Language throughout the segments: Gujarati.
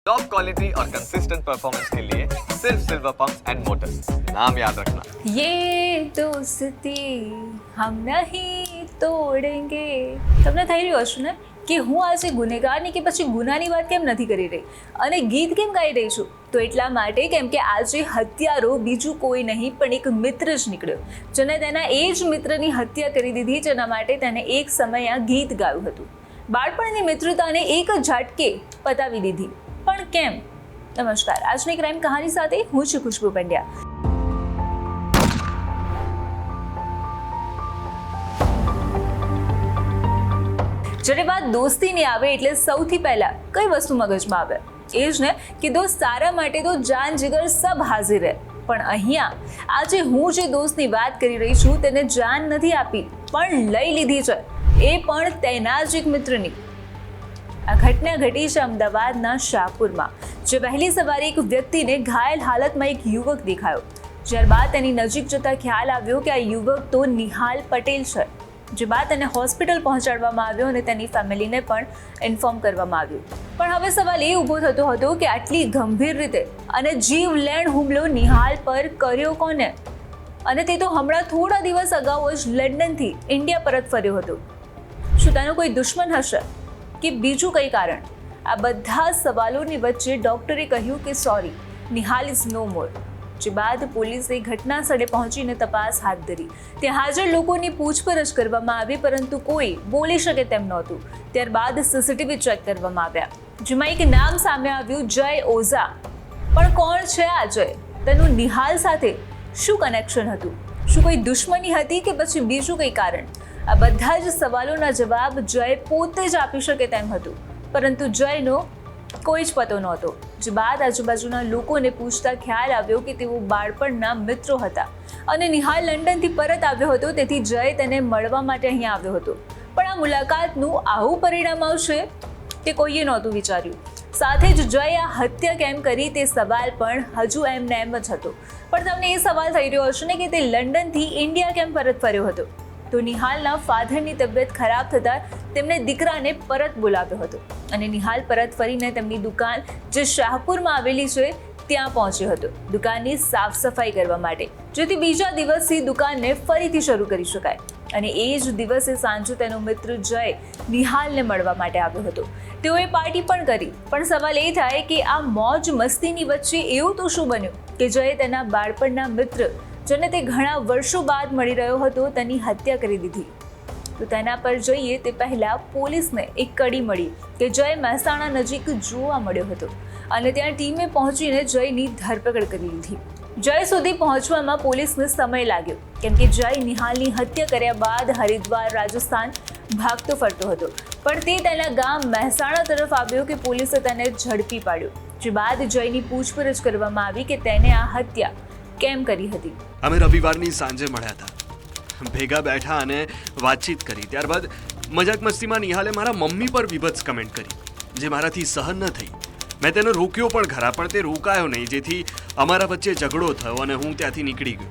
टॉप क्वालिटी और कंसिस्टेंट परफॉर्मेंस के लिए सिर्फ सिल्वर पंप्स एंड मोटर्स, नाम याद रखना। ये दोस्ती हम નહીં તોડેંગે. તમને થઈ રહ્યું હશે ને કે હું આજે ગુનેગારની કે પછી ગુનાની વાત કેમ નથી કરી રહી અને ગીત કેમ ગાઈ રહી છું? તો એટલા માટે કેમ કે આજે હત્યારો બીજું કોઈ નહીં પણ એક મિત્ર જ નીકળ્યો, જેને તેના એ જ મિત્રની હત્યા કરી દીધી, જેના માટે તેને એક સમયે આ ગીત ગાયું હતું. બાળપણની મિત્રતાને એક જ ઝાટકે પતાવી દીધી, પણ કેમ? નમસ્કાર, આજની ક્રાઇમ કહાની સાથે હું છું ખુશ્બુ પંડ્યા. જ્યારે વાત દોસ્તીની આવે એટલે સૌથી પહેલા કઈ વસ્તુ મગજમાં આવે? એ જ ને કે દોસ્ત સારા માટે તો જાન જીગર સબ હાજર રહે. પણ અહીંયા આજે હું જે દોસ્તની વાત કરી રહી છું તેને જાન નથી આપી પણ લઈ લીધી છે, એ પણ તેના જ એક મિત્રની. આ ઘટના ઘટી છે અમદાવાદના શાહપુરમાં, જે વહેલી સવારે એક વ્યક્તિને ઘાયલ હાલતમાં એક યુવક દેખાયો. ત્યારબાદ તેની નજીક જતા ખ્યાલ આવ્યો કે આ યુવક તો નિહાલ પટેલ છે. જે બાદ તેને હોસ્પિટલ પહોંચાડવામાં આવ્યો અને તેની ફેમિલીને પણ ઇન્ફોર્મ કરવામાં આવ્યું. પણ હવે સવાલ એ ઊભો થતો હતો કે આટલી ગંભીર રીતે અને જીવલેણ હુમલો નિહાલ પર કર્યો કોને? અને તે તો હમણાં થોડા દિવસ અગાઉ જ લંડનથી ઇન્ડિયા પરત ફર્યો હતો. શું તેનો કોઈ દુશ્મન હશે કે બીજું કંઈ કારણ? આ બધા સવાલોની વચ્ચે ડૉક્ટરે કહ્યું કે સોરી, નિહાલ ઇઝ નો મોર. જે બાદ પોલીસે ઘટના સ્થળે પહોંચીને તપાસ હાથ ધરી. ત્યાં હાજર લોકોની પૂછપરછ કરવામાં આવી, પરંતુ કોઈ બોલી શકે તેમ નહોતું. ત્યારબાદ સીસીટીવી ચેક કરવામાં આવ્યા, જેમાં એક નામ સામે આવ્યું, જય ઓઝા. પણ કોણ છે આ જય? તેનું નિહાલ સાથે શું કનેક્શન હતું? શું કોઈ દુશ્મની હતી કે પછી બીજું કંઈ કારણ? આ બધા જ સવાલોના જવાબ જય પોતે જ આપી શકે તેમ હતું, પરંતુ જયનો કોઈ જ પતો નહોતો. જે બાદ આજુબાજુના લોકોને પૂછતા ખ્યાલ આવ્યો કે તેઓ બાળપણના મિત્રો હતા અને નિહાલ લંડનથી પરત આવ્યો હતો, તેથી જય તેને મળવા માટે અહીંયા આવ્યો હતો. પણ આ મુલાકાતનું આવું પરિણામ આવશે તે કોઈએ નહોતું વિચાર્યું. સાથે જ જય આ હત્યા કેમ કરી તે સવાલ પણ હજુ એમને એમ જ હતો. પણ તમને એ સવાલ થઈ રહ્યો હશે ને કે તે લંડનથી ઇન્ડિયા કેમ પરત ફર્યો હતો? તો નિહાલના ફાધરની તબિયત ખરાબ થતાં તેમણે દીકરાને પરત બોલાવ્યો હતો અને નિહાલ પરત ફરીને તેમની દુકાન જે શાહપુરમાં આવેલી છે ત્યાં પહોંચ્યો હતો, દુકાનની સાફ સફાઈ કરવા માટે, જેથી બીજા દિવસથી દુકાનને ફરીથી શરૂ કરી શકાય. અને એ જ દિવસે સાંજે તેનો મિત્ર જય નિહાલને મળવા માટે આવ્યો હતો. તેઓએ પાર્ટી પણ કરી. પણ સવાલ એ થાય કે આ મોજ મસ્તીની વચ્ચે એવું તો શું બન્યું કે જયે તેના બાળપણના મિત્ર, જેને તે ઘણા વર્ષો બાદ મળી રહ્યો હતો, તેની હત્યા કરી દીધી? તો તેના પર જઈએ તે પહેલા પોલીસને એક કડી મળી કે જય મહેસાણા નજીક જોવા મળ્યો હતો અને ત્યાં ટીમે પહોંચીને જયની ધરપકડ કરી લીધી. જય સુધી પહોંચવામાં પોલીસને સમય લાગ્યો, કેમ કે જય નિહાલની હત્યા કર્યા બાદ હરિદ્વાર, રાજસ્થાન ભાગતો ફરતો હતો. પણ તે તેના ગામ મહેસાણા તરફ આવ્યો કે પોલીસે તેને ઝડપી પાડ્યો. જે બાદ જયની પૂછપરછ કરવામાં આવી કે તેને આ હત્યા કેમ કરી હતી. અમે રવિવારની સાંજે મળ્યા હતા, ભેગા બેઠા અને વાતચીત કરી. ત્યારબાદ મજાક મસ્તીમાં નિહાલે મારા મમ્મી પર વિભત્સ કમેન્ટ કરી, જે મારાથી સહન ન થઈ. મેં તેને રોક્યો પણ ખરા, પણ તે રોકાયો નહીં, જેથી અમારા વચ્ચે ઝઘડો થયો અને હું ત્યાંથી નીકળી ગયો.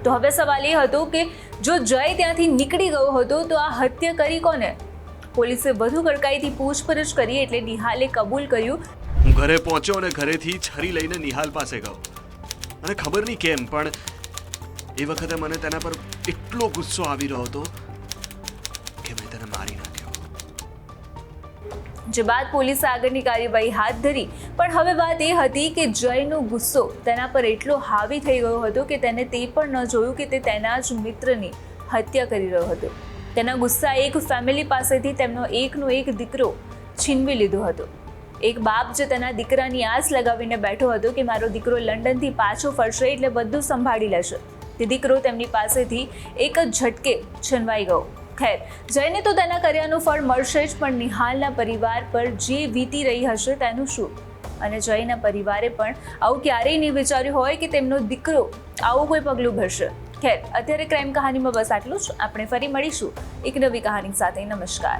તો હવે સવાલ એ હતો કે જો જય ત્યાંથી નીકળી ગયો હતો તો આ હત્યા કરી કોને? પોલીસે વધુ કડકાઈથી પૂછપરછ કરી એટલે નિહાલે કબૂલ કર્યું. હું ઘરે પહોંચ્યો અને ઘરેથી છરી લઈને નિહાલ પાસે ગયો. અને ખબર નહીં કેમ પણ એ વખતે મને તેના પર એટલો ગુસ્સો આવી રહ્યો હતો કે મેં તેને મારી નાખ્યો. જે બાદ પોલીસે આગળની કાર્યવાહી હાથ ધરી. પણ હવે વાત એ હતી કે જયનો ગુસ્સો તેના પર એટલો હાવી થઈ ગયો હતો કે તેને તે પણ ન જોયું કે તે તેના જ મિત્રની હત્યા કરી રહ્યો હતો. તેના ગુસ્સા એક ફેમિલી પાસેથી તેમનો એકનો એક દીકરો છીનવી લીધો હતો. એક બાપ જે તેના દીકરાની આસ લગાવીને બેઠો હતો કે મારો દીકરો લંડનથી પાછો ફરશે એટલે બધું સંભાળી લેશે, તે દીકરો તેમની પાસેથી એક જ ઝટકે છીનવાઈ ગયો. ખેર, જયને તો તેના કર્યાનું ફળ મળશે જ, પણ નિહાલના પરિવાર પર જે વીતી રહી હશે તેનું શું? અને જયના પરિવારે પણ આવું ક્યારેય નહીં વિચાર્યું હોય કે તેમનો દીકરો આવું કોઈ પગલું ભરશે. ખેર, અત્યારે ક્રાઇમ કહાનીમાં બસ આટલું જ. આપણે ફરી મળીશું એક નવી કહાની સાથે. નમસ્કાર.